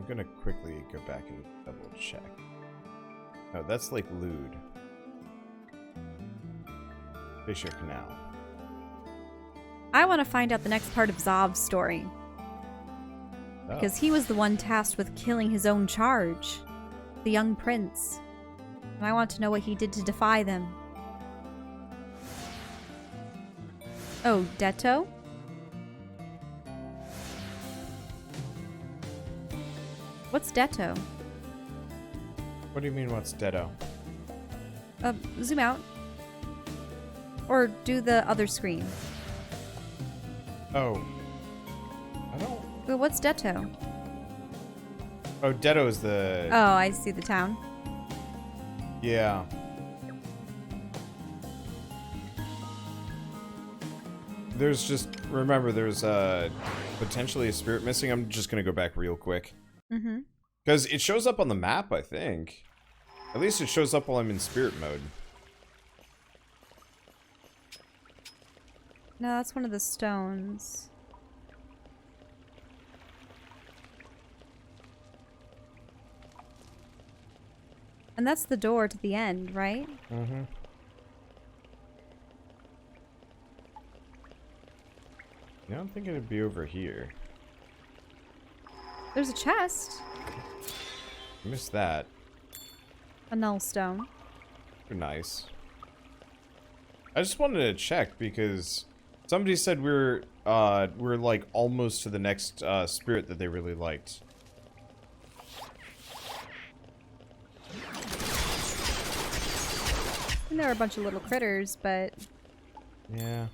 gonna quickly go back and double check. Oh, that's like lewd. Fisher Canal. I want to find out the next part of Zov's story. Oh. Because he was the one tasked with killing his own charge. The young prince. And I want to know what he did to defy them. Oh, Detto? What's Detto? What do you mean, what's Detto? Zoom out. Or do the other screen. Oh. I don't... Well, what's Detto? Oh, Detto is the... Oh, I see the town. Yeah. There's just... Remember, there's potentially a spirit missing. I'm just gonna go back real quick. Mm-hmm. Because it shows up on the map, I think. At least it shows up while I'm in spirit mode. No, that's one of the stones. And that's the door to the end, right? Mm-hmm. Yeah, I don't think it'd be over here. There's a chest. Missed that. A null stone. Nice. I just wanted to check because somebody said we're like almost to the next spirit that they really liked. And there are a bunch of little critters, but... Yeah.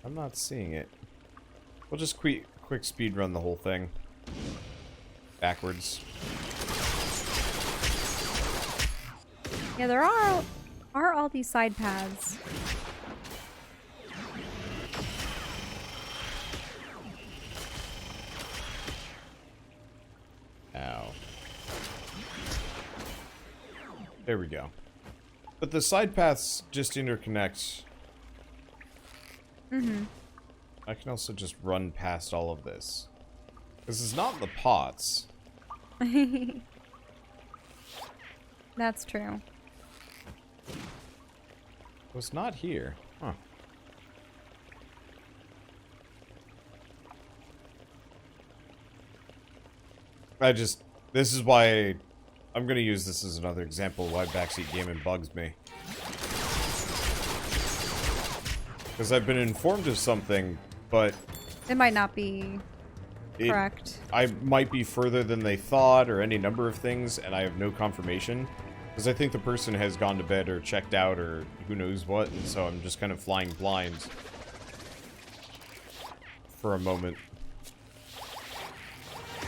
I'm not seeing it. We'll just quick speed run the whole thing. Backwards. Yeah, there are all these side paths. Ow. There we go. But the side paths just interconnect. Mm-hmm. I can also just run past all of this. This is not the pots. That's true. It was not here. Huh. This is why I'm gonna use this as another example of why backseat gaming bugs me. Because I've been informed of something, but... It might not be correct. I might be further than they thought, or any number of things, and I have no confirmation. Because I think the person has gone to bed or checked out or who knows what, and so I'm just kind of flying blind for a moment.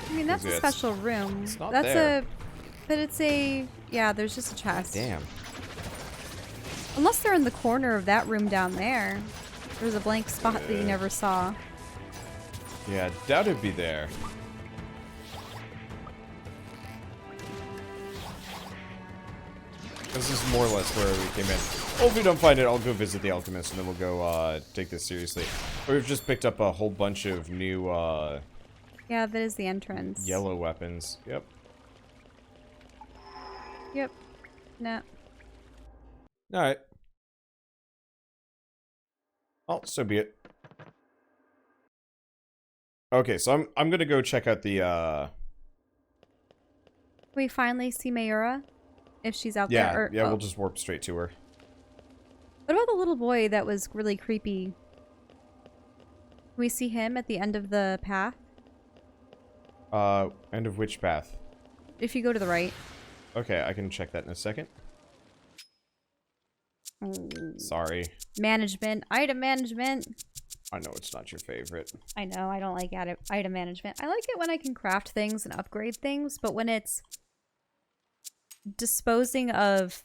I mean, that's a special room. It's not that's there. But it's a... Yeah, there's just a chest. Damn. Unless they're in the corner of that room down there. There's a blank spot that you never saw. Yeah, doubt it'd be there. This is more or less where we came in. Well, if we don't find it, I'll go visit the alchemist, and then we'll go take this seriously. We've just picked up a whole bunch of new Yeah, that is the entrance. yellow weapons. Yep. Yep. Nah. Alright. Oh, so be it. Okay, so I'm gonna go check out the We finally see Mayura? If she's out yeah, there. Or, yeah, we'll just warp straight to her. What about the little boy that was really creepy? Can we see him at the end of the path? End of which path? If you go to the right. Okay, I can check that in a second. Sorry. Management. Item management. I know it's not your favorite. I know, I don't like item management. I like it when I can craft things and upgrade things, but when it's disposing of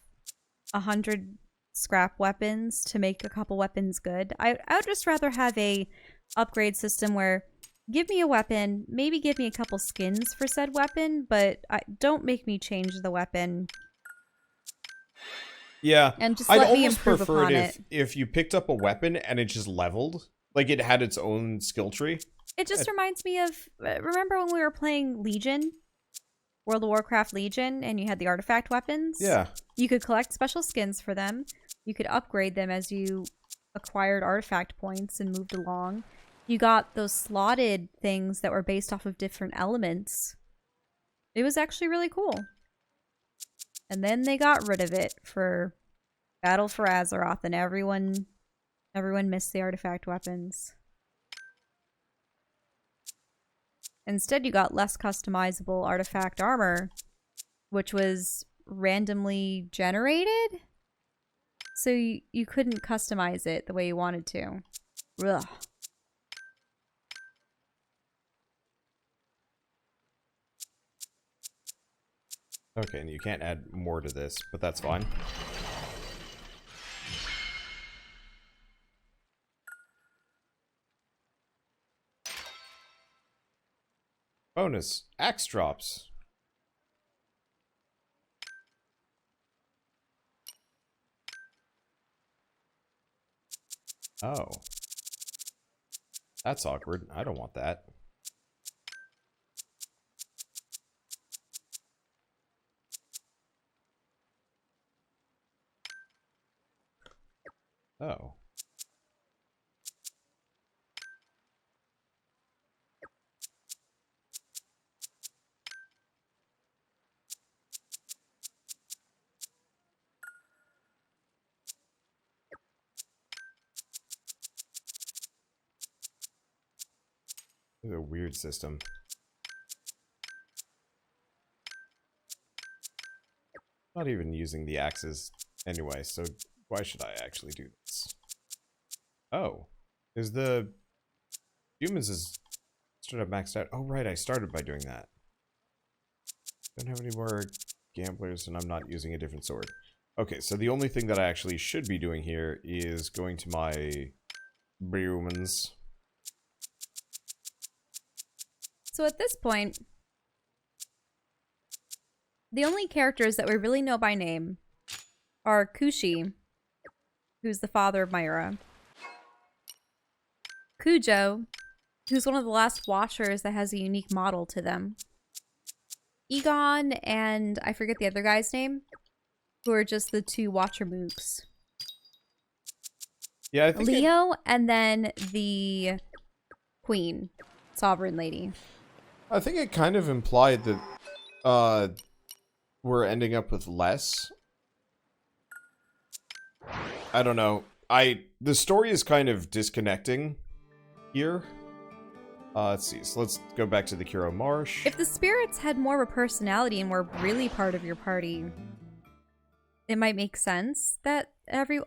100 scrap weapons to make a couple weapons good, I would just rather have a upgrade system where give me a weapon, maybe give me a couple skins for said weapon, but don't make me change the weapon. Yeah, And just I'd let me almost improve prefer upon it it. if you picked up a weapon and it just leveled. Like it had its own skill tree. It just reminds me of, remember when we were playing Legion? World of Warcraft Legion, and you had the artifact weapons? Yeah. You could collect special skins for them. You could upgrade them as you acquired artifact points and moved along. You got those slotted things that were based off of different elements. It was actually really cool. And then they got rid of it for Battle for Azeroth, and everyone missed the artifact weapons. Instead, you got less customizable artifact armor, which was randomly generated? So you couldn't customize it the way you wanted to. Ugh. Okay, and you can't add more to this, but that's fine. Bonus, axe drops. Oh. That's awkward. I don't want that. Oh. This is a weird system. Not even using the axes anyway, so why should I actually do this? Oh. Is the humans is straight up maxed out? Oh right, I started by doing that. Don't have any more gamblers and I'm not using a different sword. Okay, so the only thing that I actually should be doing here is going to my humans. So at this point, the only characters that we really know by name are Kushi, who's the father of Mayura, Kujo, who's one of the last Watchers that has a unique model to them, Egon, and I forget the other guy's name, who are just the two Watcher mooks. Yeah, I think Leo, and then the Queen, Sovereign Lady. I think it kind of implied that we're ending up with less. I don't know. The story is kind of disconnecting here. Let's see. So let's go back to the Kuro Marsh. If the spirits had more of a personality and were really part of your party, it might make sense that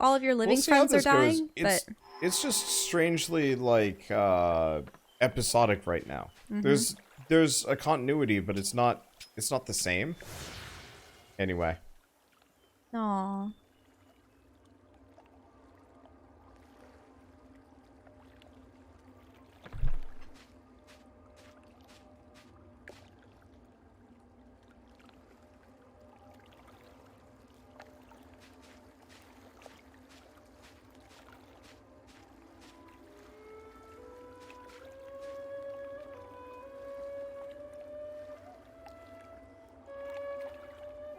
all of your living friends are dying. But it's just strangely like episodic right now. Mm-hmm. There's a continuity, but it's not the same. Anyway. Aww.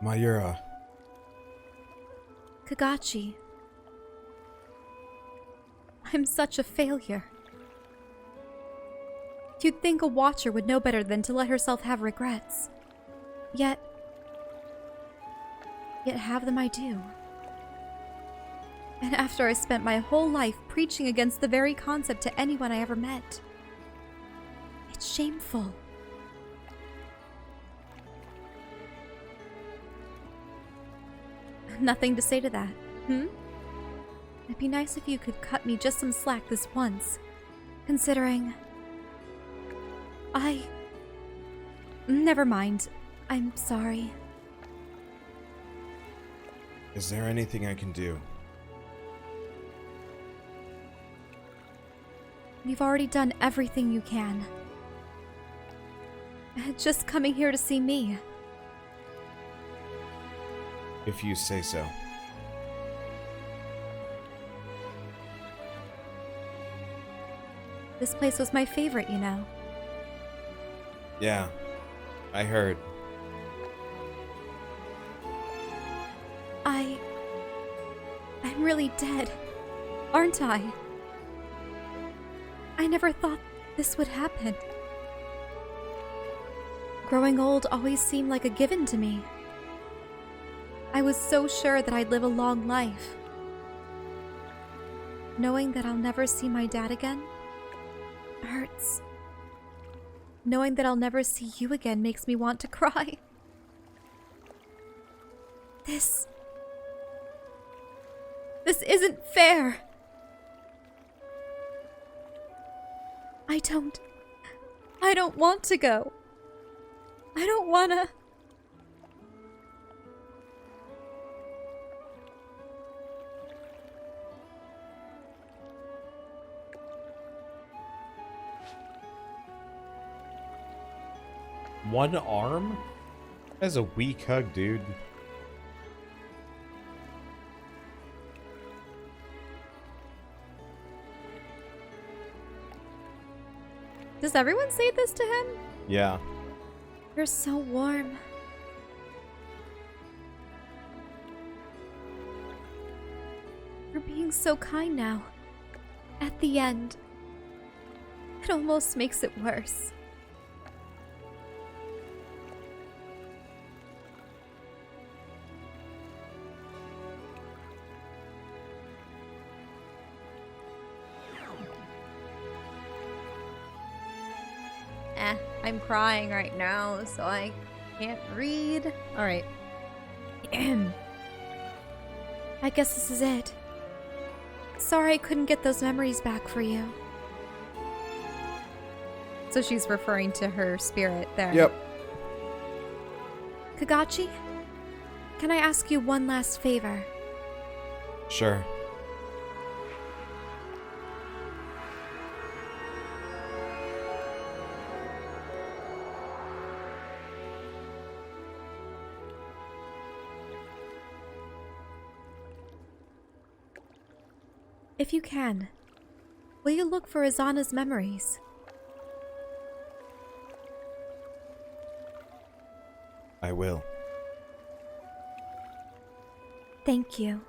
Mayura. Kagachi. I'm such a failure. You'd think a Watcher would know better than to let herself have regrets. Yet have them I do. And after I spent my whole life preaching against the very concept to anyone I ever met. It's shameful. Nothing to say to that, It'd be nice if you could cut me just some slack this once, considering... Never mind. I'm sorry. Is there anything I can do? You've already done everything you can. Just coming here to see me. If you say so. This place was my favorite, you know. Yeah, I heard. I'm really dead, aren't I? I never thought this would happen. Growing old always seemed like a given to me. I was so sure that I'd live a long life. Knowing that I'll never see my dad again hurts. Knowing that I'll never see you again makes me want to cry. This isn't fair. I don't want to go. I don't wanna. One arm? That's a weak hug, dude. Does everyone say this to him? Yeah. You're so warm. You're being so kind now. At the end, it almost makes it worse. I'm crying right now, so I can't read. Alright. I guess this is it. Sorry I couldn't get those memories back for you. So she's referring to her spirit there. Yep. Kagachi, can I ask you one last favor? Sure. If you can, will you look for Izana's memories? I will. Thank you.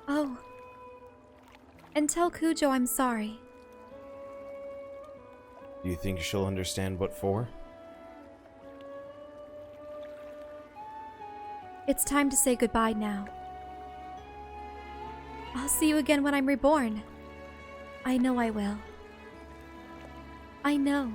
Oh, and tell Kujo I'm sorry. Do you think she'll understand what for? It's time to say goodbye now. I'll see you again when I'm reborn. I know I will. I know.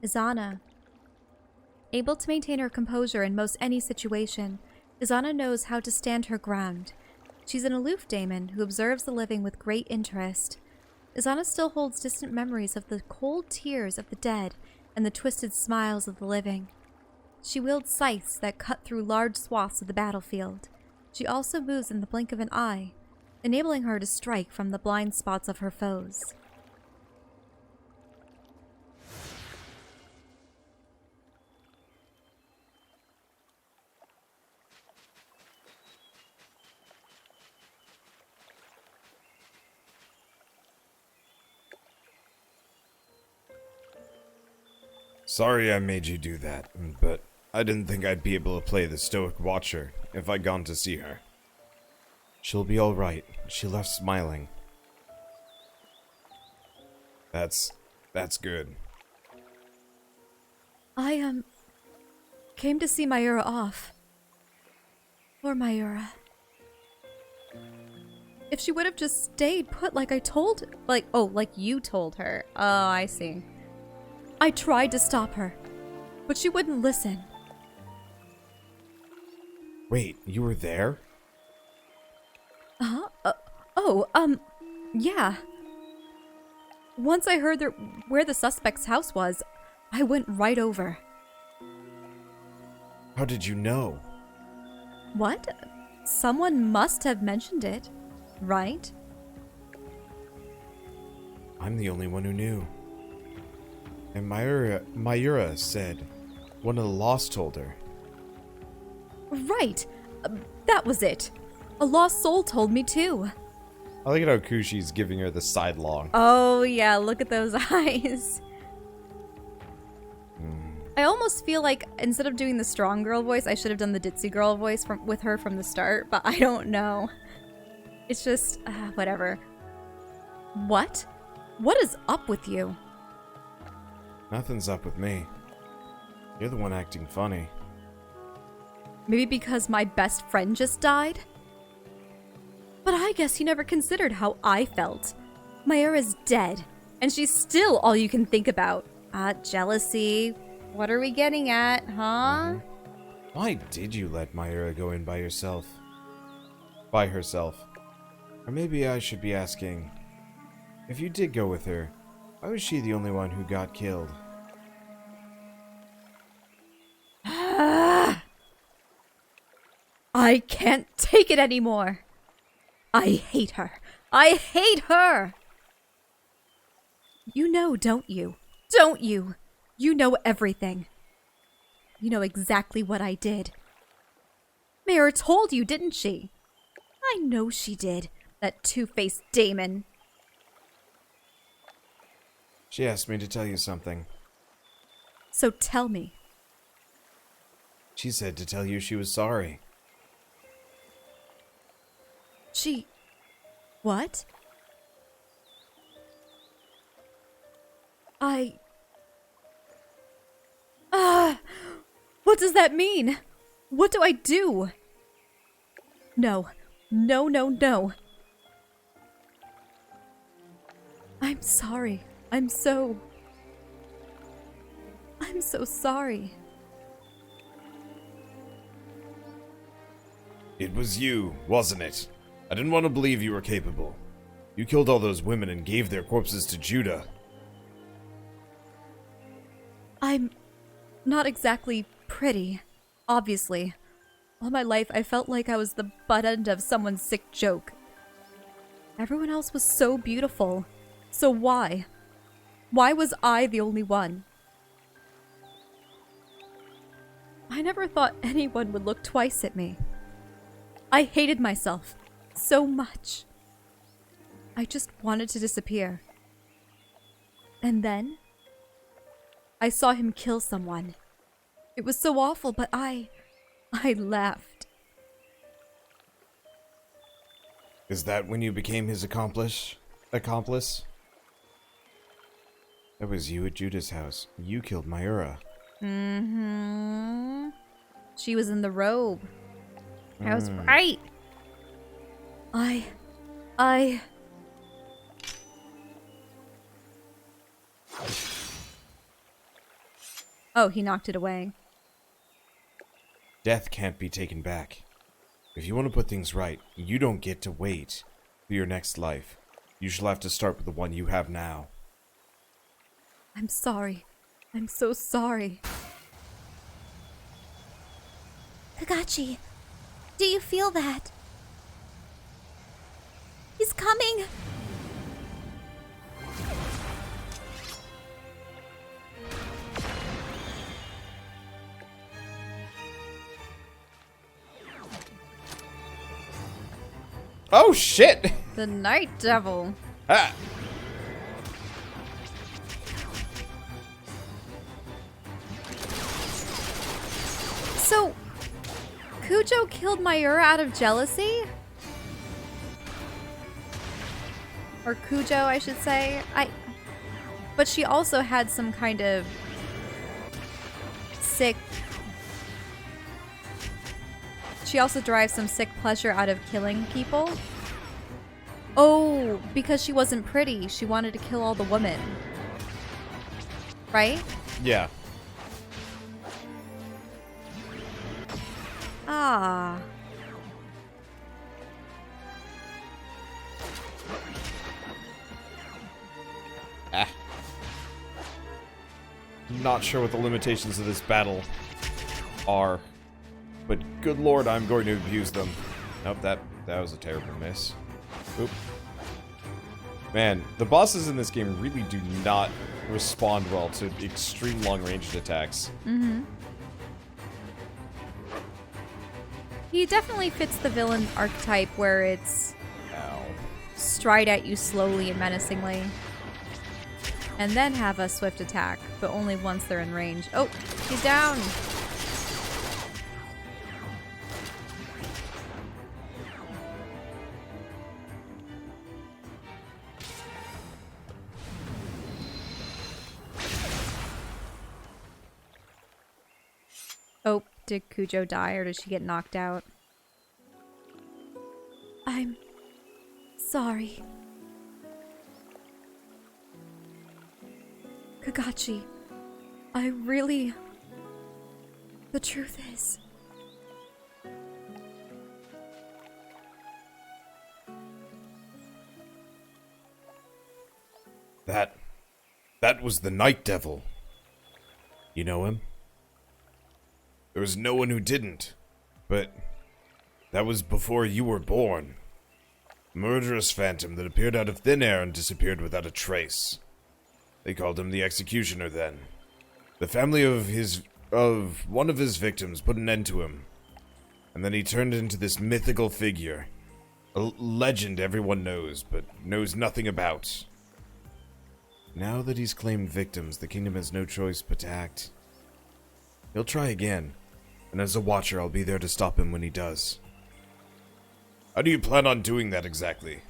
Izana. Able to maintain her composure in most any situation, Izana knows how to stand her ground. She's an aloof daemon who observes the living with great interest. Izana still holds distant memories of the cold tears of the dead and the twisted smiles of the living. She wields scythes that cut through large swaths of the battlefield. She also moves in the blink of an eye, enabling her to strike from the blind spots of her foes. Sorry I made you do that, but I didn't think I'd be able to play the Stoic Watcher if I'd gone to see her. She'll be alright. She left smiling. That's good. I, came to see Mayura off. Poor Mayura. If she would have just stayed put like I told, like you told her. Oh, I see. I tried to stop her, but she wouldn't listen. Wait, you were there? Yeah. Once I heard where the suspect's house was, I went right over. How did you know? What? Someone must have mentioned it, right? I'm the only one who knew. And Mayura said one of the Lost told her. Right. That was it. A lost soul told me too. I like it how Kushi's giving her the sidelong. Oh yeah, look at those eyes. I almost feel like instead of doing the strong girl voice, I should have done the ditzy girl voice with her from the start, but I don't know. It's just, whatever. What? What is up with you? Nothing's up with me. You're the one acting funny. Maybe because my best friend just died? But I guess you never considered how I felt. Mayura's dead, and she's still all you can think about. Jealousy. What are we getting at, huh? Why did you let Mayura go in by herself? By herself. Or maybe I should be asking, if you did go with her, why was she the only one who got killed? I can't take it anymore. I hate her. I hate her! You know, don't you? Don't you? You know everything. You know exactly what I did. Mayura told you, didn't she? I know she did. That two-faced Damon. She asked me to tell you something. So tell me. She said to tell you she was sorry. She... What? What does that mean? What do I do? No. No, no, no. I'm sorry. I'm so sorry. It was you, wasn't it? I didn't want to believe you were capable. You killed all those women and gave their corpses to Judah. I'm not exactly pretty, obviously. All my life I felt like I was the butt end of someone's sick joke. Everyone else was so beautiful. So why? Why was I the only one? I never thought anyone would look twice at me. I hated myself so much. I just wanted to disappear. And then I saw him kill someone. It was so awful, but I laughed. Is that when you became his accomplice? That was you at Judah's house. You killed Mayura. Mm-hmm. She was in the robe. I was right. Oh, he knocked it away. Death can't be taken back. If you want to put things right, you don't get to wait for your next life. You shall have to start with the one you have now. I'm sorry. I'm so sorry. Kagachi, do you feel that? He's coming! Oh shit! The Night Devil. Ah! So, Kujo killed Mayura out of jealousy? Or Kujo, I should say. But she also had some kind of sick... She also derives some sick pleasure out of killing people. Oh, because she wasn't pretty. She wanted to kill all the women. Right? Yeah. Ah. Not sure what the limitations of this battle are, but good lord, I'm going to abuse them. Nope, that was a terrible miss. Oop. Man, the bosses in this game really do not respond well to extreme long-ranged attacks. Mm-hmm. He definitely fits the villain archetype where it's Ow. stride at you slowly and menacingly. And then have a swift attack, but only once they're in range. Oh, he's down! Oh, did Cujo die or did she get knocked out? I'm sorry. Kagachi, I really... The truth is... That was the Night Devil. You know him? There was no one who didn't, but that was before you were born. A murderous phantom that appeared out of thin air and disappeared without a trace. They called him the Executioner then. The family of one of his victims put an end to him. And then he turned into this mythical figure. A legend everyone knows, but knows nothing about. Now that he's claimed victims, the kingdom has no choice but to act. He'll try again, and as a watcher, I'll be there to stop him when he does. How do you plan on doing that exactly?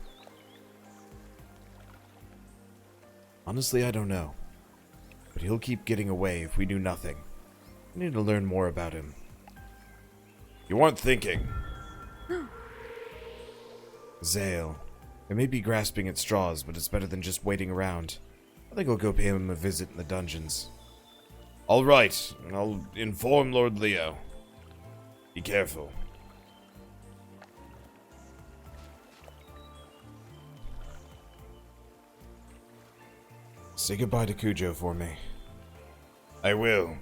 Honestly, I don't know. But he'll keep getting away if we do nothing. We need to learn more about him. You aren't thinking. Zale. I may be grasping at straws, but it's better than just waiting around. I think I'll go pay him a visit in the dungeons. Alright, I'll inform Lord Leo. Be careful. Say goodbye to Cujo for me. I will.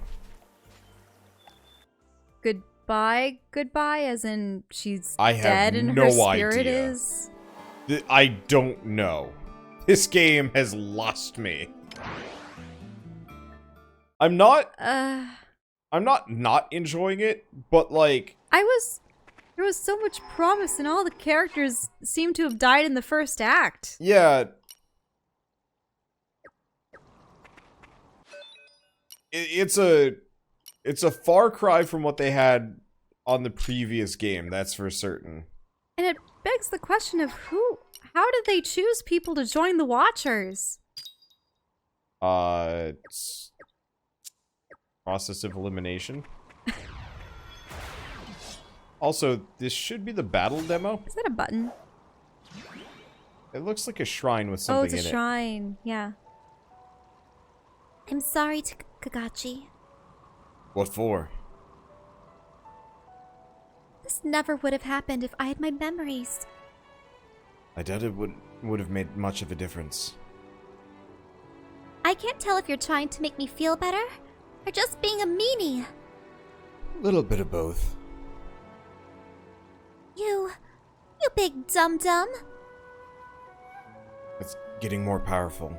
Goodbye? Goodbye? As in she's I have dead and no her spirit idea. is? I don't know. This game has lost me. I'm not enjoying it, but like... There was so much promise and all the characters seem to have died in the first act. Yeah. It's a far cry from what they had on the previous game, that's for certain. And it begs the question of how did they choose people to join the Watchers? Process of elimination. Also, this should be the battle demo. Is that a button? It looks like a shrine with something in it. Oh, it's a shrine. Yeah. I'm sorry, Kagachi. What for? This never would have happened if I had my memories. I doubt it would have made much of a difference. I can't tell if you're trying to make me feel better, or just being a meanie. A little bit of both. You big dum-dum. It's getting more powerful.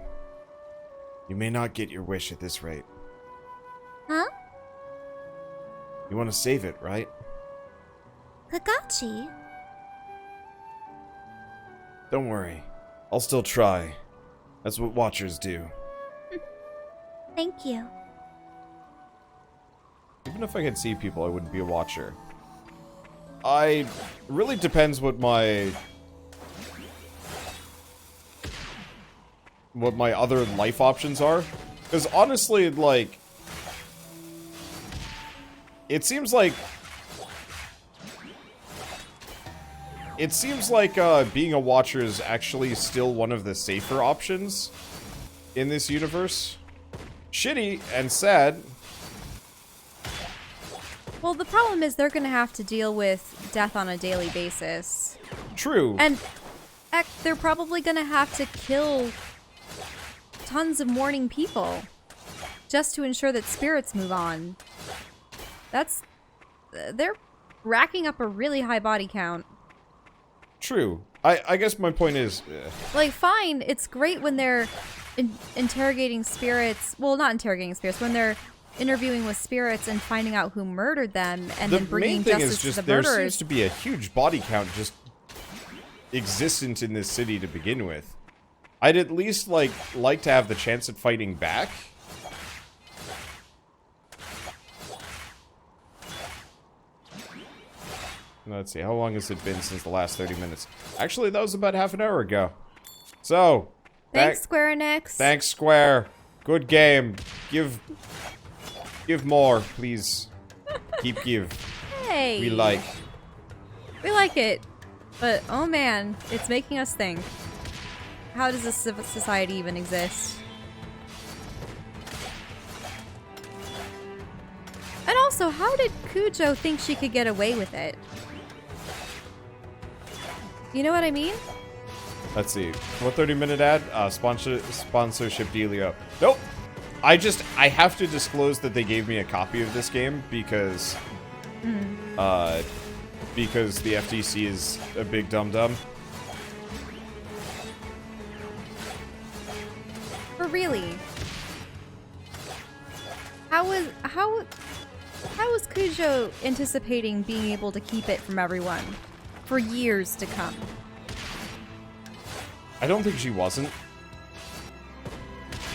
You may not get your wish at this rate. Huh? You want to save it, right? Kagachi? Don't worry. I'll still try. That's what Watchers do. Thank you. Even if I could see people, I wouldn't be a Watcher. Really depends what my other life options are. Because honestly, like, it seems like it seems like being a watcher is actually still one of the safer options in this universe. Shitty and sad. Well, the problem is they're going to have to deal with death on a daily basis. True. And heck, they're probably going to have to kill tons of mourning people just to ensure that spirits move on. They're racking up a really high body count. True. I guess my point is... Like, fine, it's great when they're interrogating spirits. Well, not interrogating spirits, when they're interviewing with spirits and finding out who murdered them and then bringing justice to the there murderers. seems to be a huge body count just existent in this city to begin with. I'd at least like to have the chance at fighting back. Let's see, how long has it been since the last 30 minutes? Actually, that was about half an hour ago. So, Thanks, Square Enix. Thanks, Square. Good game. Give more, please. Give. Hey. We like it. But, oh man, it's making us think. How does this society even exist? And also, how did Cujo think she could get away with it? You know what I mean? Let's see. What 30-minute ad? Sponsorship dealio. Nope. I have to disclose that they gave me a copy of this game because the FTC is a big dum-dum. For really? How was Cujo anticipating being able to keep it from everyone for years to come? I don't think she wasn't.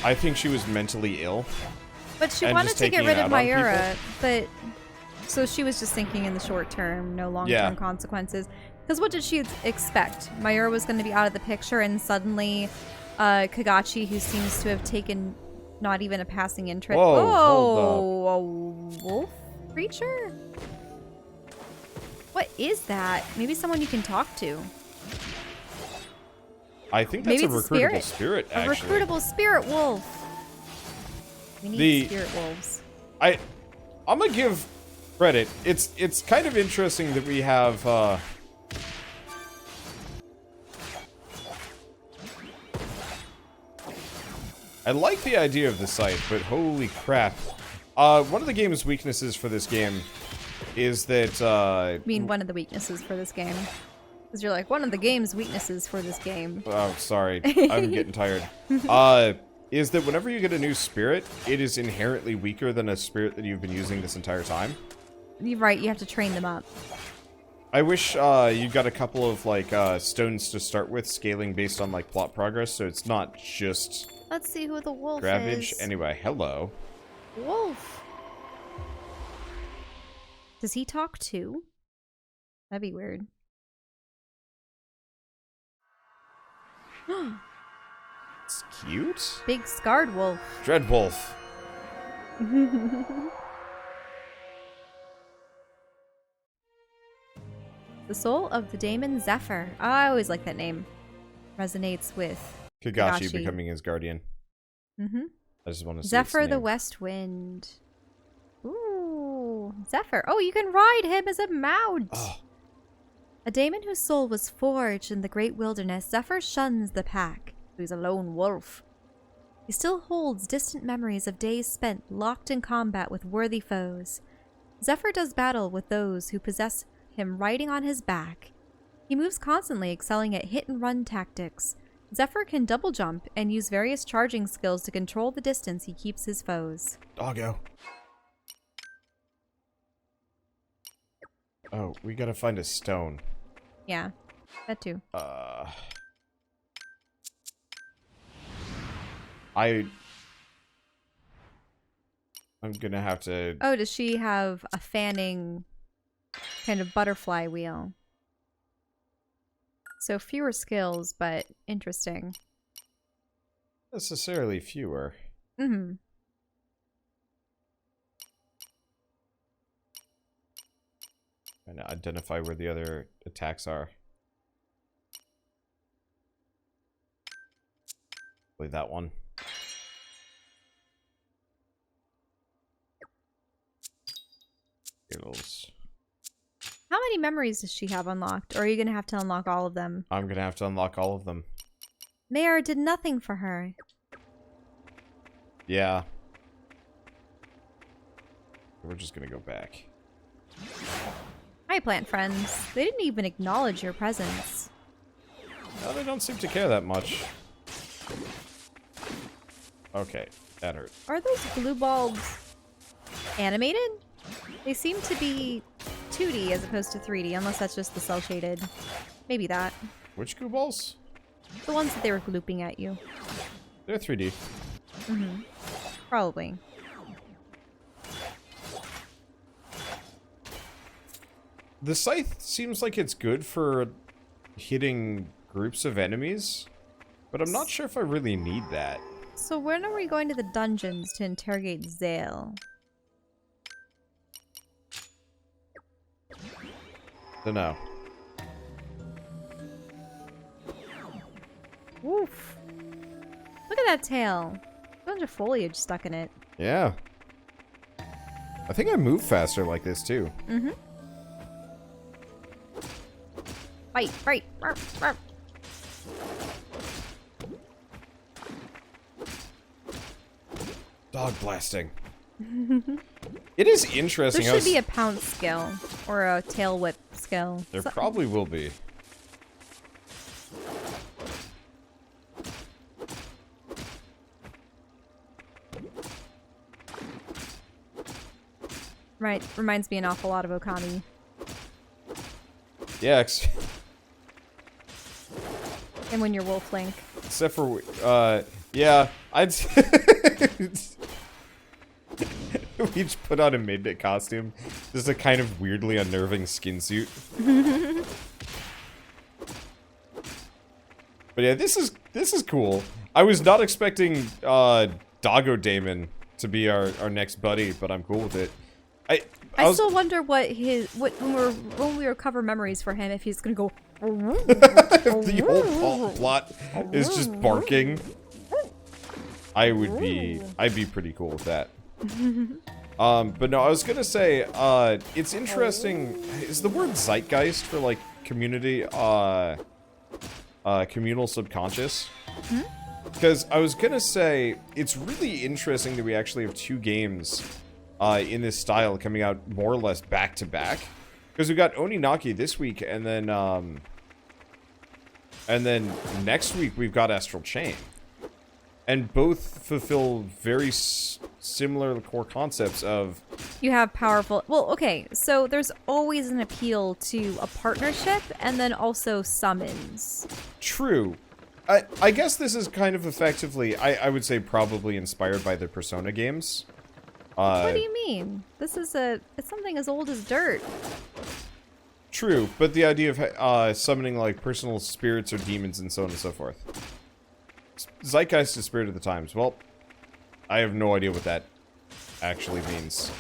I think she was mentally ill. But she wanted to get rid of Mayura, but so she was just thinking in the short term, no long-term consequences. Because what did she expect? Mayura was going to be out of the picture, and suddenly Kagachi, who seems to have taken not even a passing interest. Whoa, a wolf creature? What is that? Maybe someone you can talk to. I think that's a recruitable spirit, actually. A recruitable spirit wolf. We need spirit wolves. I'm gonna give credit. It's kind of interesting that we have I like the idea of the site, but holy crap. One of the game's weaknesses for this game is that I mean, one of the weaknesses for this game. Because you're like, one of the game's weaknesses for this game. Oh, sorry. I'm getting tired. Is that whenever you get a new spirit, it is inherently weaker than a spirit that you've been using this entire time. You're right, you have to train them up. I wish you got a couple of, like, stones to start with, scaling based on, like, plot progress, so it's not just... Let's see who the wolf grabbage. is. Anyway, hello. Wolf. Does he talk too? That'd be weird. It's cute. Big scarred wolf. Dread wolf. The soul of the daemon Zephyr. Oh, I always like that name. Resonates with Kagachi becoming his guardian. Mm-hmm. I just want to say Zephyr the West Wind. Ooh, Zephyr. Oh, you can ride him as a mount. Oh. A daemon whose soul was forged in the great wilderness, Zephyr shuns the pack, who's a lone wolf. He still holds distant memories of days spent locked in combat with worthy foes. Zephyr does battle with those who possess him riding on his back. He moves constantly, excelling at hit-and-run tactics. Zephyr can double jump and use various charging skills to control the distance he keeps his foes. Doggo. Oh, we gotta find a stone. Yeah, that too. I'm gonna have to... Oh, does she have a fanning kind of butterfly wheel? So fewer skills, but interesting. Necessarily fewer. Mm-hmm. And identify where the other attacks are. Play that one. Skittles. How many memories does she have unlocked? Or are you going to have to unlock all of them? I'm gonna have to unlock all of them. Mayura did nothing for her. Yeah. We're just gonna go back. Hi, plant friends. They didn't even acknowledge your presence. Well, they don't seem to care that much. Okay, that hurt. Are those blue bulbs animated? They seem to be 2D as opposed to 3D, unless that's just the cell shaded. Maybe that. Which goo balls? The ones that they were glooping at you. They're 3D. Mm-hmm. Probably. The scythe seems like it's good for hitting groups of enemies, but I'm not sure if I really need that. So when are we going to the dungeons to interrogate Zale? Dunno. Woof. Look at that tail. A bunch of foliage stuck in it. Yeah. I think I move faster like this too. Mm-hmm. Fight, fight. Barf, barf. Dog blasting. It is interesting. There should be a pounce skill or a tail whip skill. There probably will be. Right, reminds me an awful lot of Okami. Yeah, And when you're Wolf Link. except for, yeah, I'd... We each put on a Midnight costume. Just a kind of weirdly unnerving skin suit. But yeah, this is cool. I was not expecting, Doggo Damon to be our next buddy, but I'm cool with it. I still wonder what when we recover memories for him, if he's gonna go. The whole plot is just barking. I'd be pretty cool with that. But no, I was gonna say, it's interesting. Is the word zeitgeist for like community, communal subconscious? Because I was gonna say, it's really interesting that we actually have two games in this style coming out more or less back to back. Because we got Oninaki this week, and then next week we've got Astral Chain. And both fulfill very similar core concepts of... You have powerful... Well, okay, so there's always an appeal to a partnership, and then also summons. True. I guess this is kind of effectively, I would say probably inspired by the Persona games. What do you mean? This is it's something as old as dirt. True, but the idea of summoning like personal spirits or demons and so on and so forth. Zeitgeist is spirit of the times. Well, I have no idea what that actually means.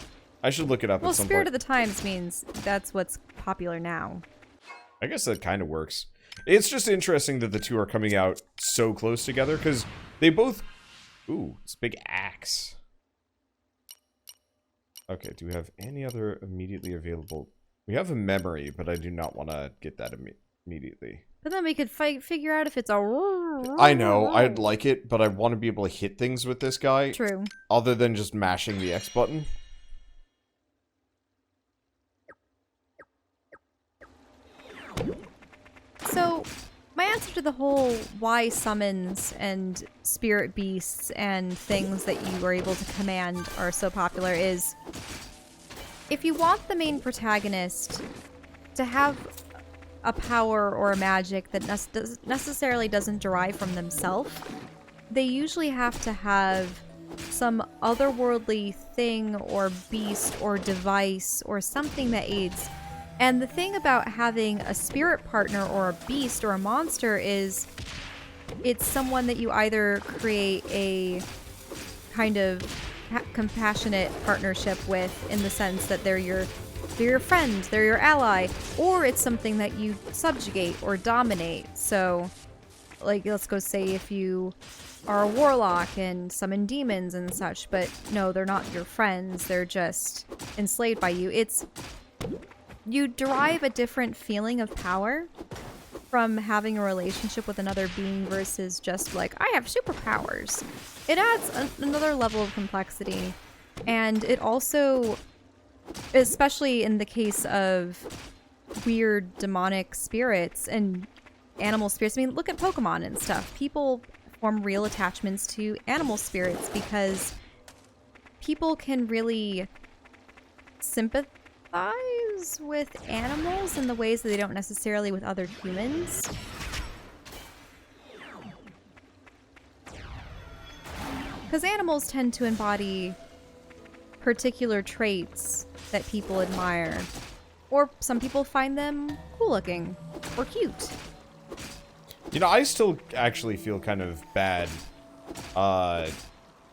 I should look it up at some point. Well, spirit of the times means that's what's popular now. I guess that kind of works. It's just interesting that the two are coming out so close together, because they both... Ooh, it's a big axe. Okay, do we have any other immediately available... We have a memory, but I do not want to get that immediately. But then we could figure out if it's a... I know, I'd like it, but I want to be able to hit things with this guy. True. Other than just mashing the X button. So, my answer to the whole why summons and spirit beasts and things that you are able to command are so popular is... If you want the main protagonist to have a power or a magic that necessarily doesn't derive from themselves, they usually have to have some otherworldly thing or beast or device or something that aids. And the thing about having a spirit partner or a beast or a monster is it's someone that you either create a kind of compassionate partnership with, in the sense that they're your friend, they're your ally, or it's something that you subjugate or dominate. So, like, let's go say if you are a warlock and summon demons and such, but no, they're not your friends. They're just enslaved by you. You derive a different feeling of power from having a relationship with another being versus just like, I have superpowers. It adds another level of complexity. And it also, especially in the case of weird demonic spirits and animal spirits. I mean, look at Pokemon and stuff. People form real attachments to animal spirits because people can really sympathize with animals in the ways that they don't necessarily with other humans. Because animals tend to embody particular traits that people admire. Or some people find them cool looking or cute. You know, I still actually feel kind of bad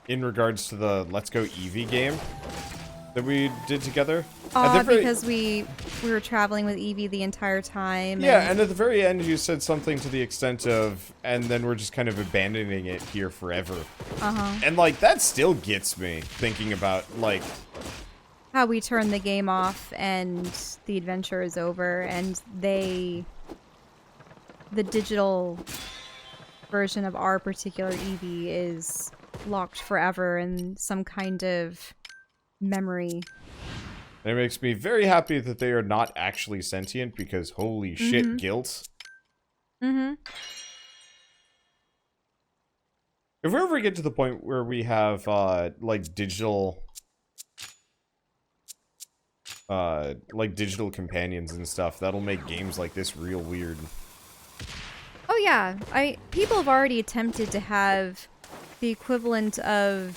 in regards to the Let's Go Eevee game that we did together. Because we were traveling with Eevee the entire time. Yeah, and at the very end you said something to the extent of, and then we're just kind of abandoning it here forever. And, like, that still gets me thinking about, like... how we turn the game off and the adventure is over and the digital version of our particular Eevee is locked forever in some kind of memory. It makes me very happy that they are not actually sentient because holy shit, guilt. If we ever get to the point where we have, like, digital companions and stuff, that'll make games like this real weird. Oh yeah, people have already attempted to have the equivalent of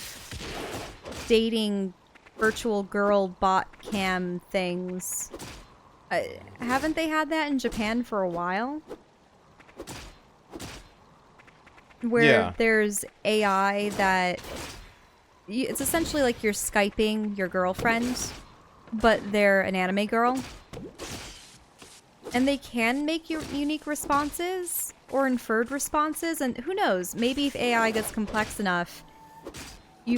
dating virtual girl bot cam things. Haven't they had that in Japan for a while? Where there's AI that... it's essentially like you're Skyping your girlfriend, but they're an anime girl. And they can make unique responses or inferred responses, and who knows, maybe if AI gets complex enough,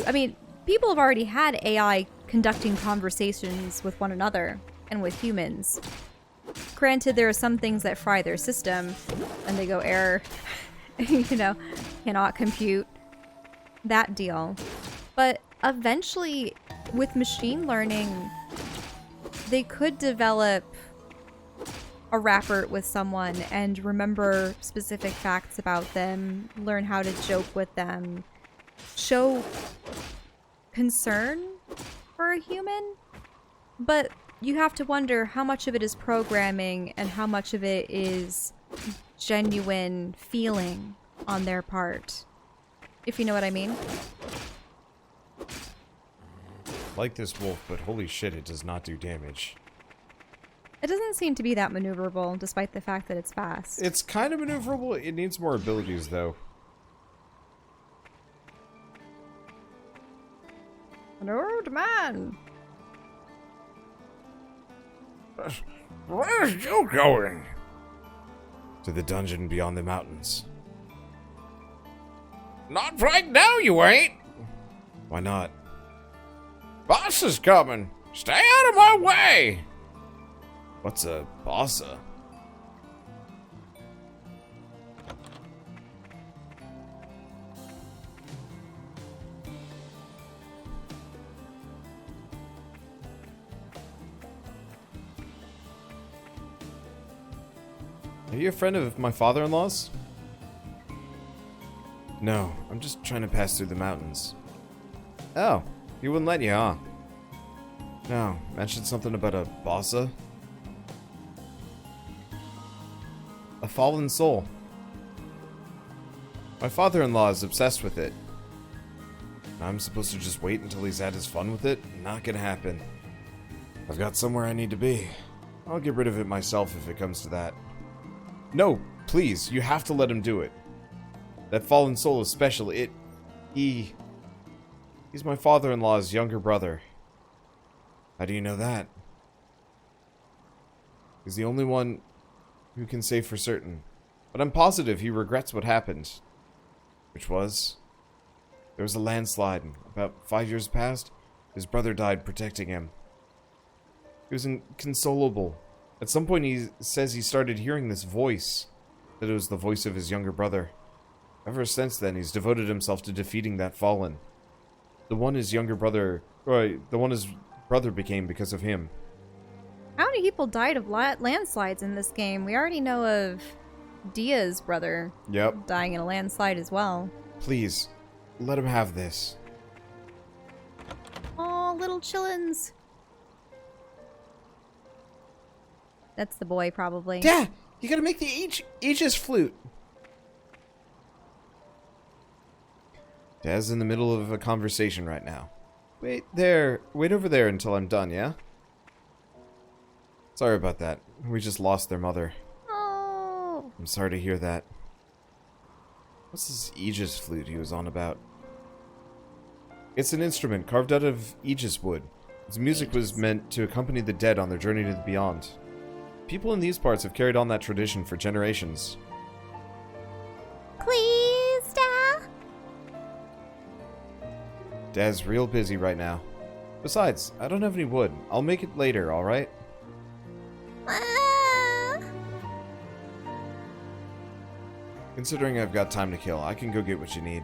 I mean, people have already had AI conducting conversations with one another and with humans. Granted, there are some things that fry their system, and they go error, you know, cannot compute, that deal. But eventually, with machine learning, they could develop a rapport with someone and remember specific facts about them, learn how to joke with them, show concern for a human. But you have to wonder how much of it is programming and how much of it is genuine feeling on their part. If you know what I mean. Like this wolf, but holy shit, it does not do damage. It doesn't seem to be that maneuverable, despite the fact that it's fast. It's kind of maneuverable. It needs more abilities, though. An old man! Where's you going? To the dungeon beyond the mountains. Not right now, you ain't! Why not? Boss is coming! Stay out of my way! What's a bossa? Are you a friend of my father-in-law's? No, I'm just trying to pass through the mountains. Oh, he wouldn't let you, huh? No, mentioned something about a bossa? A fallen soul. My father-in-law is obsessed with it. I'm supposed to just wait until he's had his fun with it? Not gonna happen. I've got somewhere I need to be. I'll get rid of it myself if it comes to that. No, please, you have to let him do it. That fallen soul is special. He's my father-in-law's younger brother. How do you know that? He's the only one who can say for certain. But I'm positive he regrets what happened. Which was There was a landslide, and about 5 years passed. His brother died protecting him. He was inconsolable. At some point he says he started hearing this voice. That it was the voice of his younger brother. Ever since then, he's devoted himself to defeating that fallen. The one his brother became because of him. How many people died of landslides in this game? We already know of Dia's brother dying in a landslide as well. Please, let him have this. Oh, little chillins. That's the boy, probably. Dad, you gotta make the Aegis flute. Dad's in the middle of a conversation right now. Wait over there until I'm done, yeah? Sorry about that. We just lost their mother. Oh. I'm sorry to hear that. What's this Aegis flute he was on about? It's an instrument carved out of Aegis wood. Its music was meant to accompany the dead on their journey to the beyond. People in these parts have carried on that tradition for generations. Please, Dad? Dad's real busy right now. Besides, I don't have any wood. I'll make it later, alright? Considering I've got time to kill, I can go get what you need.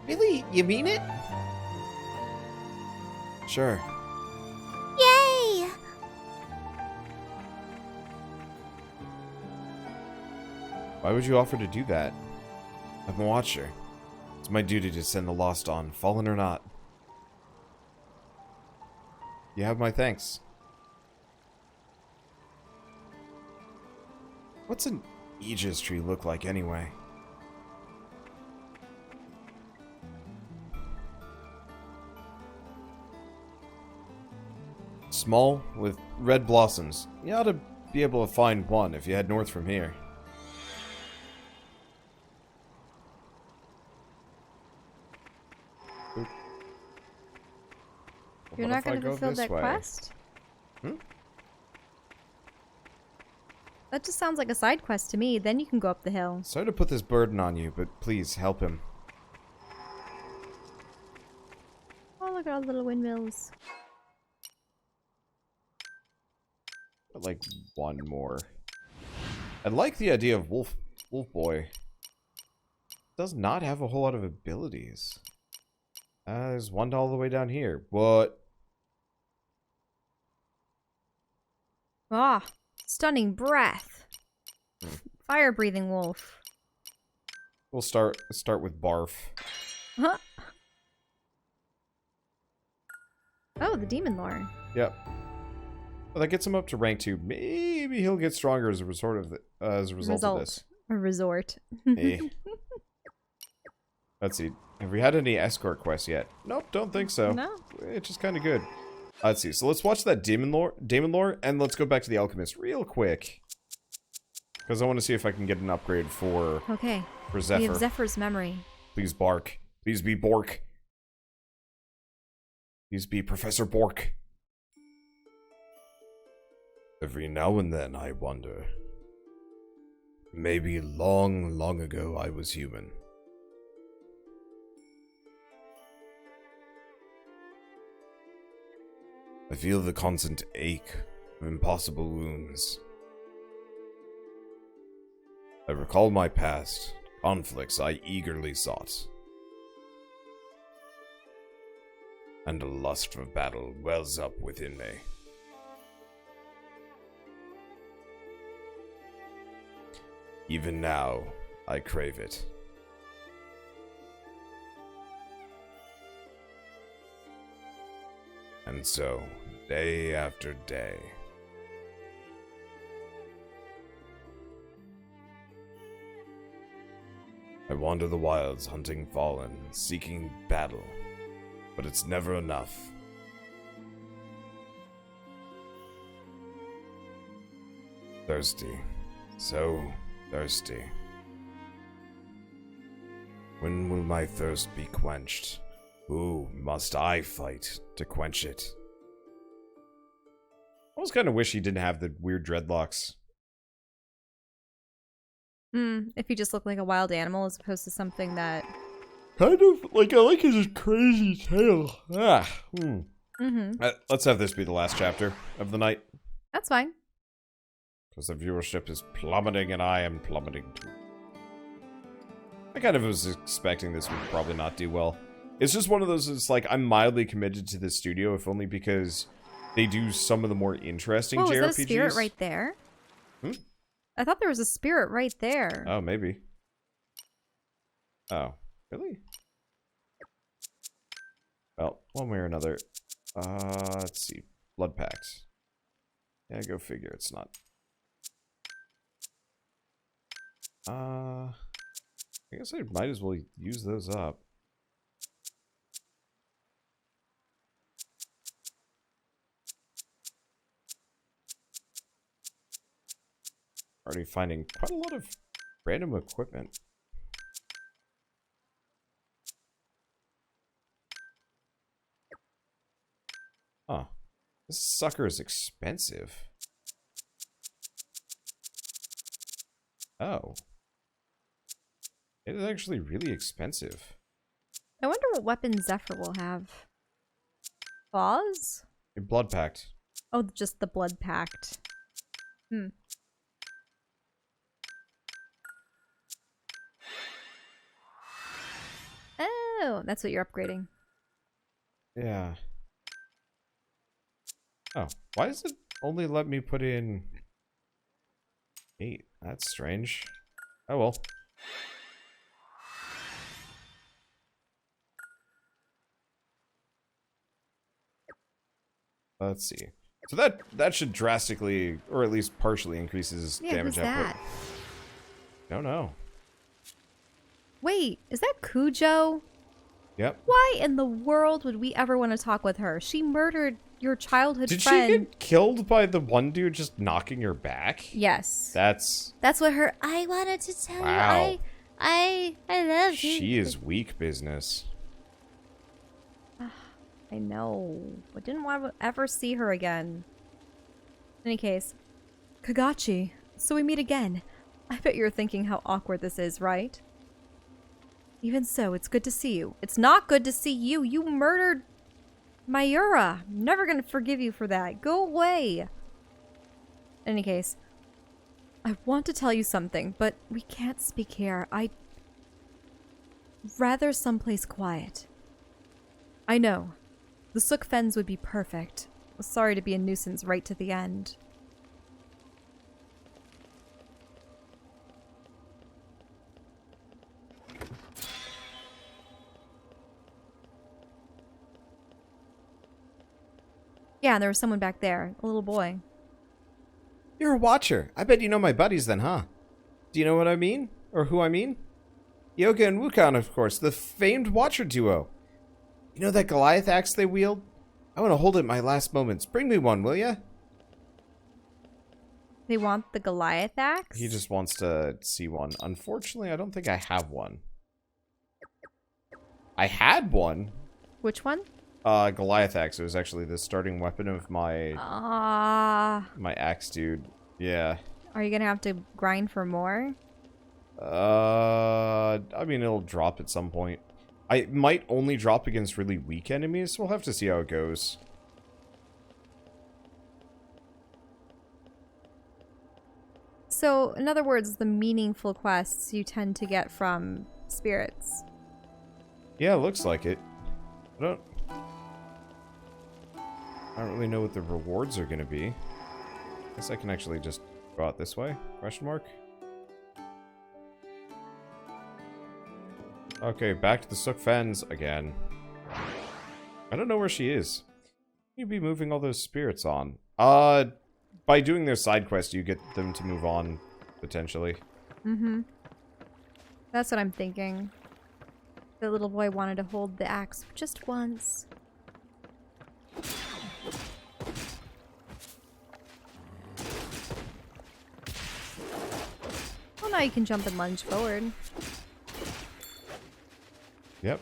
Really? You mean it? Sure. Yay! Why would you offer to do that? I'm a watcher. It's my duty to send the lost on, fallen or not. You have my thanks. What's an Aegis tree look like anyway? Small, with red blossoms. You ought to be able to find one if you head north from here. Oop. You're What not if I going to go fulfill this that way? quest? Hmm? That just sounds like a side quest to me. Then you can go up the hill. Sorry to put this burden on you, but please help him. Oh, look at all the little windmills. But like one more. I like the idea of Wolf Boy. Does not have a whole lot of abilities. There's one all the way down here. What? Ah, stunning breath. Fire breathing wolf. We'll start with Barf. Huh? Oh, the demon lore. Yep. Well, that gets him up to rank 2. Maybe he'll get stronger as a result of this. A resort. Hey. Let's see. Have we had any escort quests yet? Nope, don't think so. No. It's just kind of good. Let's see. So let's watch that demon lore, and let's go back to the alchemist real quick. Because I want to see if I can get an upgrade for Okay. Zephyr. We have Zephyr's memory. Please bark. Please be Bork. Please be Professor Bork. Every now and then I wonder. Maybe long, long ago I was human. I feel the constant ache of impossible wounds. I recall my past, conflicts I eagerly sought. And a lust for battle wells up within me. Even now, I crave it. And so, day after day, I wander the wilds hunting fallen, seeking battle, but it's never enough. Thirsty, so thirsty. When will my thirst be quenched? Who must I fight to quench it? I almost kind of wish he didn't have the weird dreadlocks. If you just look like a wild animal as opposed to something that... Kind of, like, I like his crazy tail. Let's have this be the last chapter of the night. That's fine. Because the viewership is plummeting and I am plummeting too. I kind of was expecting this would probably not do well. It's just one of those, it's like, I'm mildly committed to this studio, if only because they do some of the more interesting JRPGs. Oh, is that a spirit right there? I thought there was a spirit right there. Oh, maybe. Oh, really? Well, one way or another. Let's see. Blood packs. Yeah, go figure. It's not. I guess I might as well use those up. Already finding quite a lot of random equipment. Huh. This sucker is expensive. Oh. It is actually really expensive. I wonder what weapon Zephyr will have. Claws? You're blood packed. Oh, just the blood packed. Oh, that's what you're upgrading. Yeah. Oh, why does it only let me put in 8? That's strange. Oh well. Let's see. So that should drastically, or at least partially, increases damage who's output. that? Don't know. Wait, is that Cujo? Yep. Why in the world would we ever want to talk with her? She murdered your childhood Did friend. she get killed by the one dude just knocking her back? Yes. That's That's what I wanted to tell Wow. you. I love you. she is weak business. I know. I didn't want to ever see her again. In any case, Kagachi, so we meet again. I bet you're thinking how awkward this is, right? Even so, it's good to see you. It's not good to see you. You murdered Mayura. I'm never gonna forgive you for that. Go away. In any case, I want to tell you something, but we can't speak here. I'd rather someplace quiet. I know. The Sook Fens would be perfect. Sorry to be a nuisance right to the end. Yeah, and there was someone back there. A little boy. You're a watcher. I bet you know my buddies then, huh? Do you know what I mean? Or who I mean? Yoga and Wukon, of course, the famed watcher duo. You know that Goliath axe they wield? I want to hold it in my last moments. Bring me one, will ya? They want the Goliath axe? He just wants to see one. Unfortunately, I don't think I have one. I had one. Which one? Goliath axe. It was actually the starting weapon of my my axe dude. Yeah. Are you gonna have to grind for more? I mean, it'll drop at some point. I might only drop against really weak enemies, so we'll have to see how it goes. So, in other words, the meaningful quests you tend to get from spirits. Yeah, it looks like it. I don't really know what the rewards are going to be. Guess I can actually just go out this way? Question mark? Okay, back to the Sook Fens again. I don't know where she is. You'd be moving all those spirits on. By doing their side quest, you get them to move on, potentially. Mm-hmm. That's what I'm thinking. The little boy wanted to hold the axe just once. Well, now you can jump and lunge forward. Yep.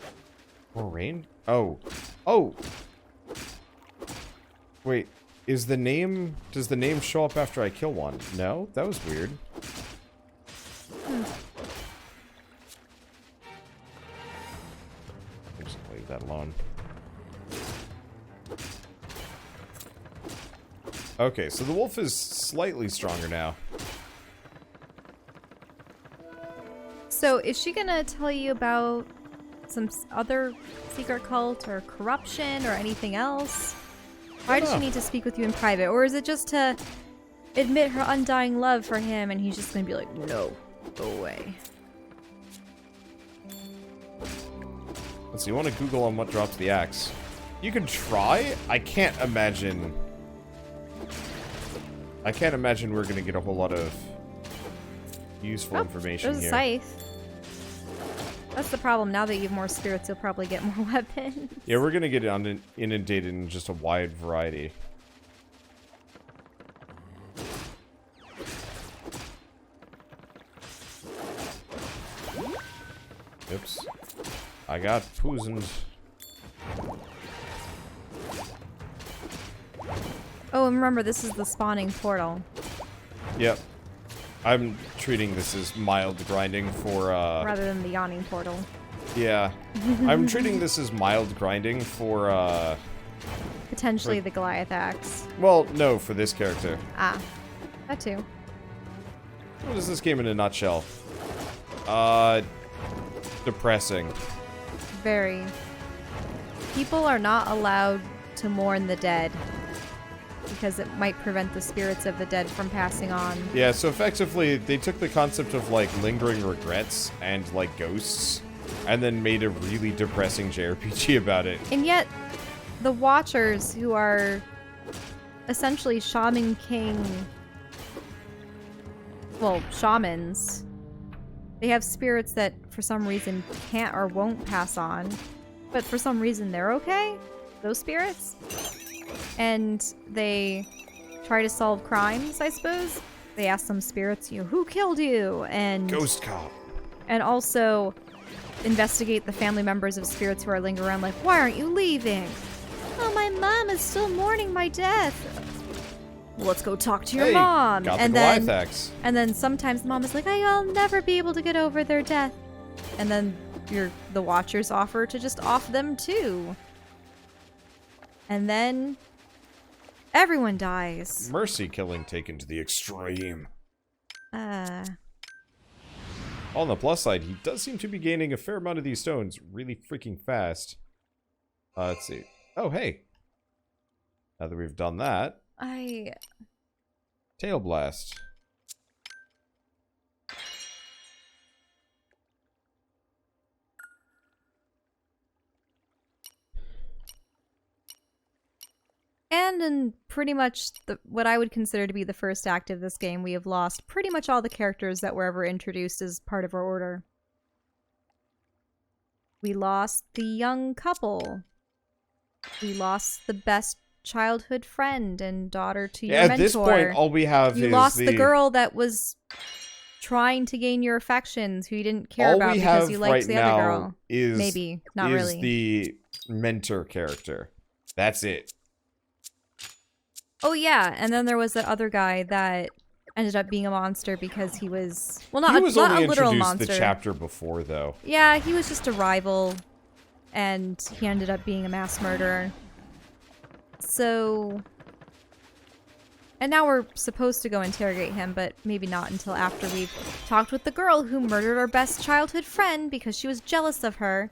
More rain? Oh. Oh! Wait, does the name show up after I kill one? No? That was weird. leave that alone. Okay, so the wolf is slightly stronger now. So, is she gonna tell you about some other secret cult or corruption or anything else? Why does she need to speak with you in private? Or is it just to admit her undying love for him and he's just gonna be like, no, go away? Let's see, you want to Google on what drops the axe? You can try? I can't imagine we're gonna get a whole lot of useful information There's a here. scythe. That's the problem. Now that you have more spirits, you'll probably get more weapons. Yeah, we're gonna get inundated in just a wide variety. Oops. I got poisoned. Oh, and remember, this is the spawning portal. Yep. I'm treating this as mild grinding for, Rather than the yawning portal. Yeah. I'm treating this as mild grinding for, Potentially the Goliath axe. well, no, for this character. Ah. That too. What is this game in a nutshell? Depressing. Very. People are not allowed to mourn the dead. Because it might prevent the spirits of the dead from passing on. Yeah, so effectively, they took the concept of, like, lingering regrets and, like, ghosts, and then made a really depressing JRPG about it. And yet, the Watchers, who are essentially Shaman King... Well, shamans. They have spirits that, for some reason, can't or won't pass on. But for some reason, they're okay? Those spirits? And they try to solve crimes, I suppose. They ask some spirits, you know, who killed you? And Ghost cop. And also investigate the family members of spirits who are lingering around, like, why aren't you leaving? Oh, my mom is still mourning my death. Well, let's go talk to your mom. Got and the then Goliath axe. and then sometimes the mom is like, I'll never be able to get over their death. And then the Watchers offer to just off them too. And then everyone dies. Mercy killing taken to the extreme. On the plus side, he does seem to be gaining a fair amount of these stones really freaking fast. Let's see. Oh, hey. Now that we've done that. Tail Blast. And in pretty much what I would consider to be the first act of this game, we have lost pretty much all the characters that were ever introduced as part of our order. We lost the young couple. We lost the best childhood friend and daughter to your mentor. At this point, all we have is you lost the girl that was trying to gain your affections, who you didn't care about because you liked the other girl. Maybe, not really. Is the mentor character. That's it. Oh yeah, and then there was that other guy that ended up being a monster because he was... Well, not, he was not only a literal introduced monster. the chapter before, though. Yeah, he was just a rival, and he ended up being a mass murderer. So... And now we're supposed to go interrogate him, but maybe not until after we've talked with the girl who murdered our best childhood friend because she was jealous of her.